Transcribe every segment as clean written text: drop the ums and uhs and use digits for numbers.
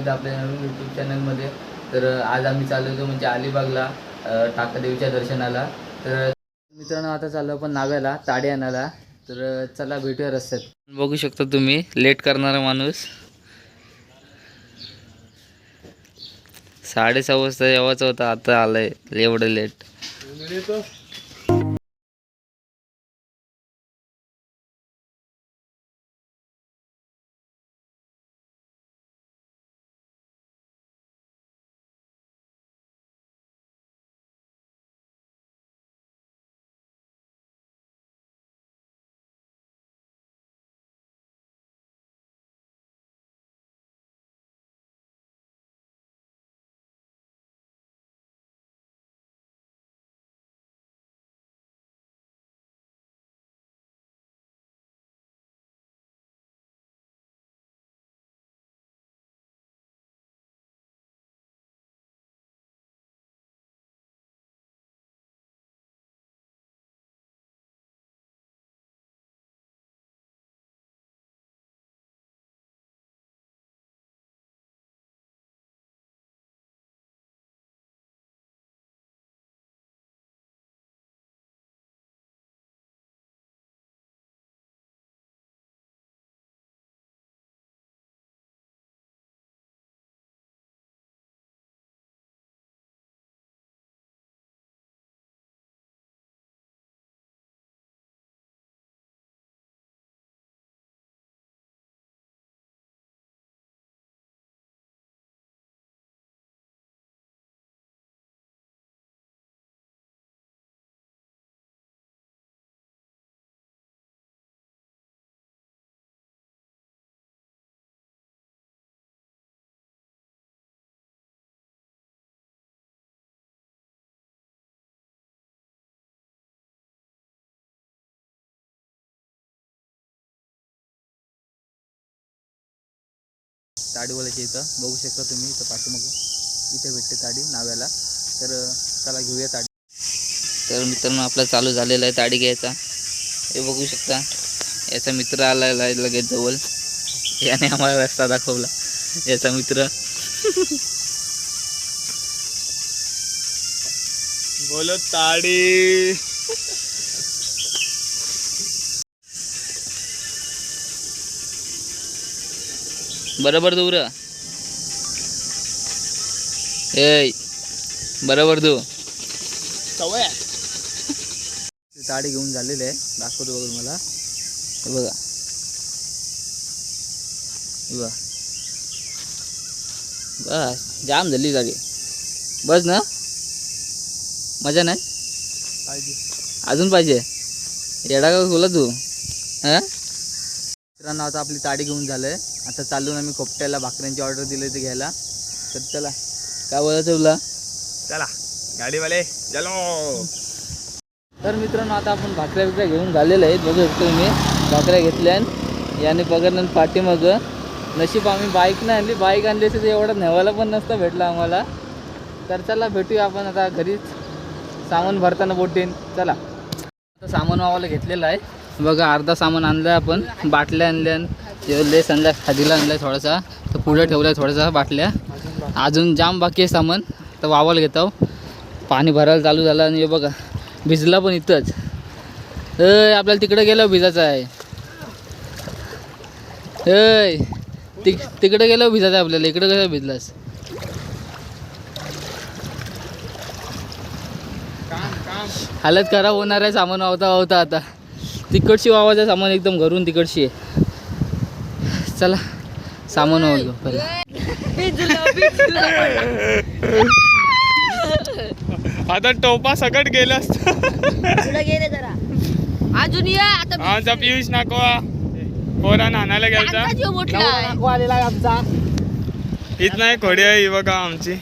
स्वागत आहे आपल्या नवीन यूट्यूब चॅनलमध्ये. तर आज आम्ही चाललो होतो म्हणजे अलिबागला टाकादेवीच्या दर्शनाला. तर मित्रांनो आता चाललो आपण नाव्याला ताडी आणायला. तर चला भेटूया रस्त्यात. बघू शकता तुम्ही लेट करणारा माणूस. 6:30 वाजता यावाचं होतं, आता आलंय एवढं लेट. ताडीवाल्याच्या इथं बघू शकता तुम्ही, इथं पाठीमाग इथे भेटते ताडी नाव्याला. तर चला घेऊया ताडी. तर मित्रांनो आपला चालू झालेला आहे ताडी घ्यायचा. हे बघू शकता याचा मित्र आला लगेच जवळ. याने आम्हाला रस्ता दाखवला याचा मित्र. बोलो ताडी. बरोबर दूर ए बरोबर तू सवय ताडी घेऊन झालेले आहे. दाखवतो बघ मला. हे बघा, हे बघा, बस जाम झाली जागे. बस ना, मजा नाही पाहिजे अजून पाहिजे. येडा का बोला तू. हां मित्रांनो आता आपली ताडी घेऊन झालंय. आता चालून आम्ही खोपट्याला भाकऱ्यांची ऑर्डर दिली ते घ्यायला. तर चला, काय बोलायचं तुला? चला गाडीवाले चलो. तर मित्रांनो आता आपण भाकऱ्या घेऊन झालेल्या आहेत. बघू शकतो मी भाकऱ्या घेतल्या. याने पकडलं पाठीमाग. नशीब आम्ही बाईक नाही आणली. बाईक आणली असते तर एवढं नेवायला पण नसतं भेटलं आम्हाला. तर चला भेटूया आपण आता घरीच सामान भरताना बोटीन. चला आता सामान मावाला घेतलेलं आहे. बघा अर्धा सामान आणलं आहे आपण. बाटल्या आणल्या, लेस आणल्या, खादीला आणलं आहे थोडासा. तर पुढे ठेवलं आहे थोडासा बाटल्या. अजून जाम बाकी आहे सामान. तर वावाला घेतो. पाणी भरायला चालू झालं आणि हे बघा भिजला पण इथंच. आपल्याला तिकडे गेलं भिजायचं आहे. तिकडे गेलं भिजायचं आहे आपल्याला. इकडे कसं भिजलास? हालत खराब होणार आहे सामान वावता आता. तिकडची वावायचं सामान एकदम घरून तिकडची आहे. चला सामान वावतो पहिला. आता टोपा सकट गेला असता. गेले जरा अजून या आता. आमचा पियुष नाकवा पोरा नानाला घ्यायचा. इथं नाही खोडी आहे ही बघा आमची.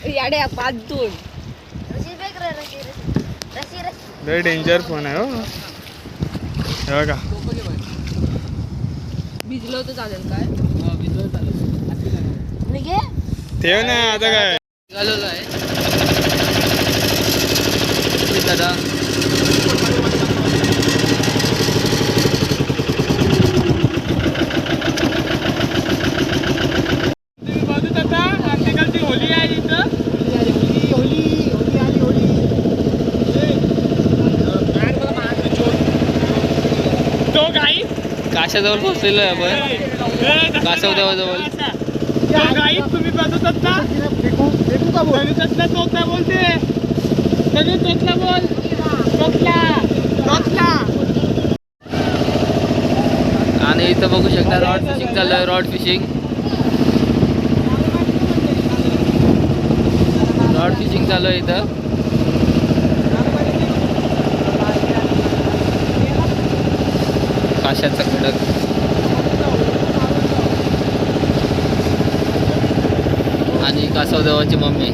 लय डेंजर फोन आहे हो. हे बघा भिजलं होतं चालेल काय? ठेव ना आता काय झालेलं आहे दादा. बाजूत आता तो गाई काशाजवळ पोहोचलेलो आहे आपण. कासव देवाजवळ. गाई तुम्ही बघतात ना तोतला तोतला बोलते तोतला बोल तोतला तोतला. आणि इथं बघू शकता रॉड फिशिंग चालू आहे. रॉड फिशिंग चालू आहे इथं. काशाचा खडक. आणि कासवदेवाची मम्मी.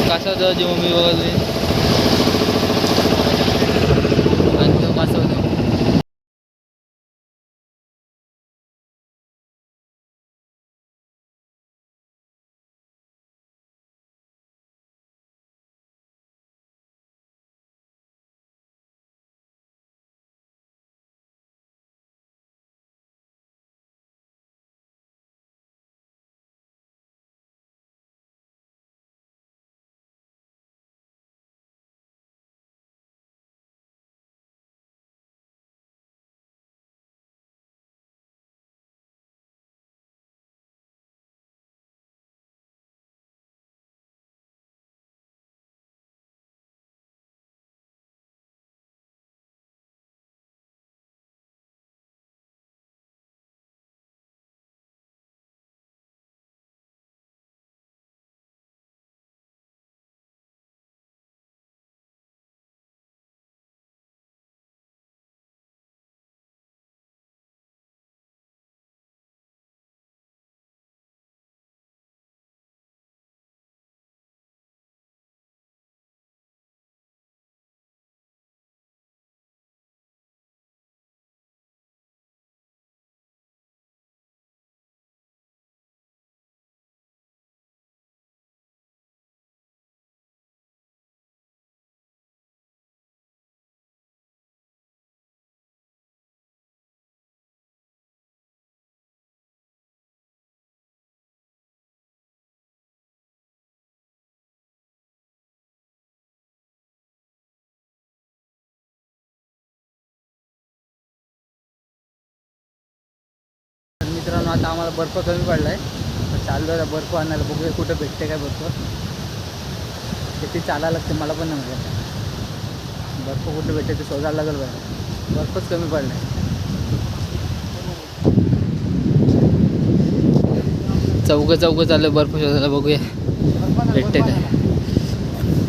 कासवदेवाची मम्मी बघा तुम्ही. आणि तो कासवदेव. मित्रांनो आता आम्हाला बर्फ कमी पडला आहे. चाललो आहे बर्फ आणायला. बघूया कुठं भेटते काय बर्फ. किती चालायला लागते मला पण नाही माहिती. बर्फ कुठं भेटते ते शोधायला लागेल बरं. बर्फच कमी पडला आहे. चौकं चाललं बर्फ शोधायला. बघूया भेटते काय.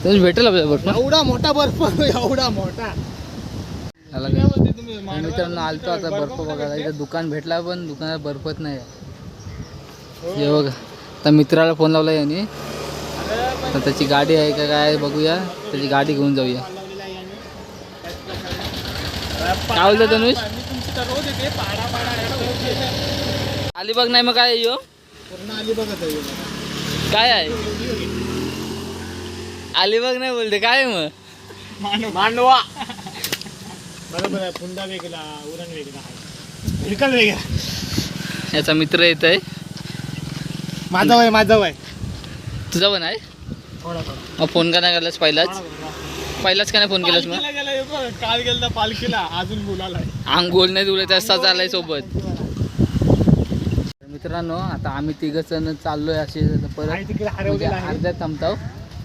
तर भेटेल आपल्याला बर्फ. एवढा मोठा बर्फ एवढा मोठा. मित्रांनो आलतो आता बर्फ बघायला. इथं दुकान भेटला पण दुकानात बर्फच नाही आहे. हे बघा आता मित्राला फोन लावला यांनी. तर त्याची गाडी आहे का काय बघूया. त्याची गाडी घेऊन जाऊया. काय बोलतो तनुष. अलिबाग नाही मग काय यो काय आहे. अलिबाग नाही बोलते काय मग. मांडवा बरोबर आहे. पुंडा वेगळा उरण वेगळा इकडं वेगळा. याचा मित्र येत आहे. माझा वय तुझा पण आहे. मग फोन का नाही केलास पहिलाच का नाही फोन केलास मग. काल गेला पालखीला अजून बोलायला अंघोळ नाही तुला तसा चाललाय सोबत. मित्रांनो आता आम्ही तिघं जण चाललोय असे परत म्हणजे अर्ध्यात थांबताव.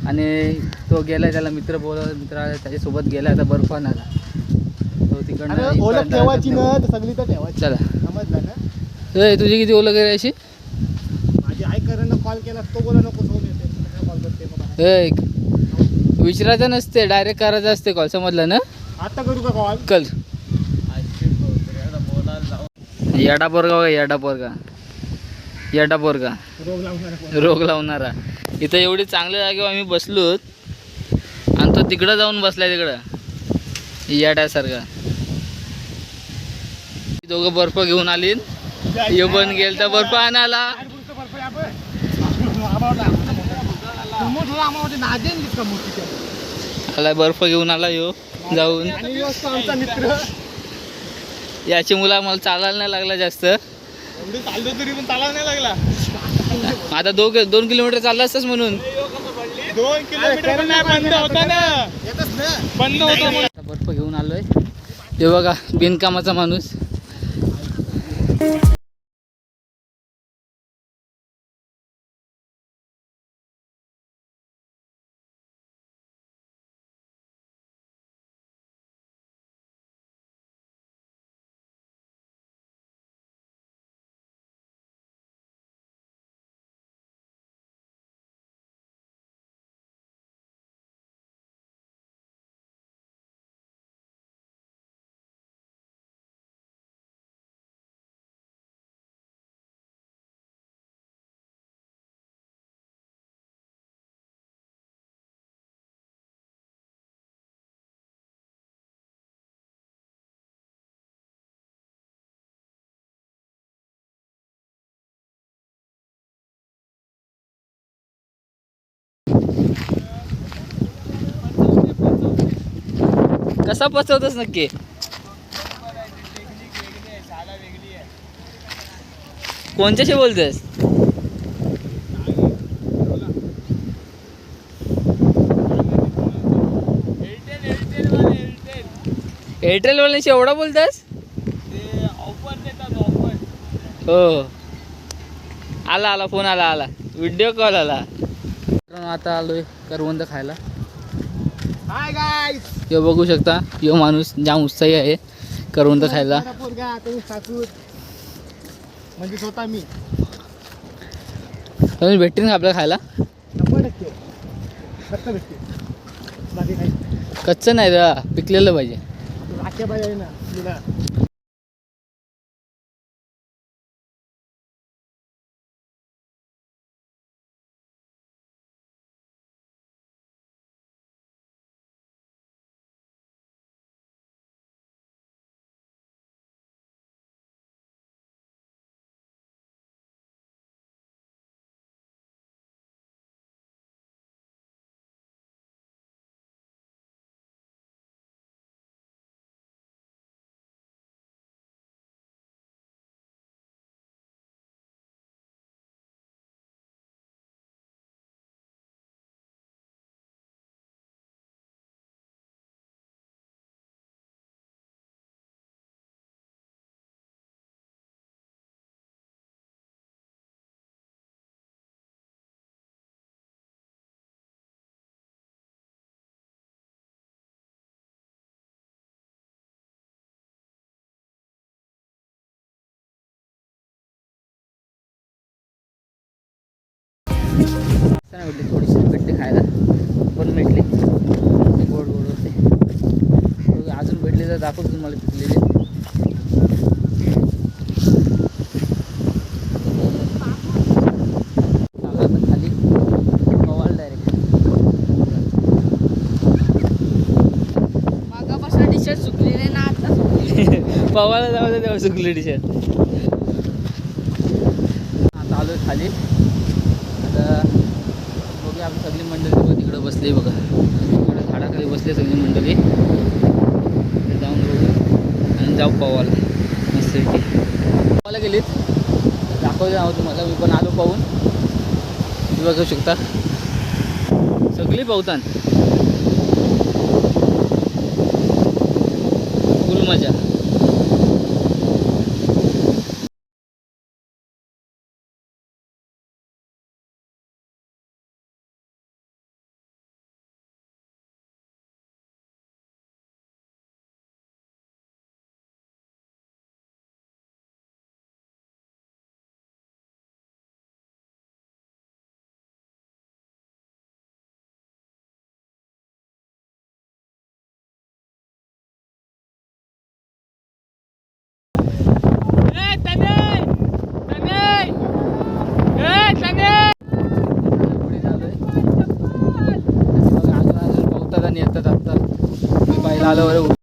आणि तो गेलाय त्याला मित्र मित्र त्याच्यासोबत गेलाय आता बर्फ आणायला. तो तिकडनं ओळख ठेवायची ना सगळी तर ठेवायची. चला समजलं ना. तुझी किती ओळख आहे अशी. माझी आई करण कॉल केला तो बोला नको फोन येते कॉल करते. विचारायचं नसते डायरेक्ट करायचं असते कॉल. समजलं ना. आता करू का कॉल. कल येडा पोरगा रोग लावणारा. इथं एवढी चांगल्या जागेवर आम्ही बसलोत आणि तो तिकडं जाऊन बसलाय. तिकडं येड्यासारखा. दोघं बर्फ घेऊन आली. यो पण गेल तर बर्फ आणायला. आला बर्फ घेऊन आला यो जाऊन. याची मुलं मला चालायला नाही लागला जास्त. चाललो तरी पण चालायला नाही लागला. आता 2 किलोमीटर चालला असतास म्हणून 2 किलोमीटर बंद होता ना येतच ना बंद होता. आता बर्फ घेऊन आलोय. ते बघा बिनकामाचा माणूस. कसा पचवतोस नक्की? कोणच्याशी बोलतेस? एअरटेल वाल्यांशी एवढा बोलतेस? हो आला फोन आला व्हिडिओ कॉल आला. आता आलोय करवंद खायला. Hi guys. हे बघू शकता यो माणूस जाम उत्साही आहे करवंद खायला. म्हणजे स्वतः मी भेटतील ना आपल्याला खायला? 100% फक्त भेटते. बाकी काही कच्चं नाही रे, पिकलेलं पाहिजे. राख्या पाहिजे ना तुला. भेटली थोडीशी भेटली खायला पण भेटली गोड होते. अजून भेटले तर दाखवतो तुम्हाला पिकलेले. खाली पवाल डायरेक्ट मागापासून टी शर्ट सुकलेले ना आता पवायला जाऊ दे तेव्हा सुकली टी शर्ट. आता आलोय खाली. आता बघूया आपली सगळी मंडळी बघा तिकडं बसली बघा. तिकडे झाडाखाली बसले सगळी मंडळी. जाऊन बघू आणि जाऊ पवायला मस्त पवायला गेलीत. दाखवते नाव तुम्हाला. मी पण आलो पाहून. तुम्ही बघू शकता सगळी पावतान फुल मजा. येतात आता मी पाहिलं आल्यावर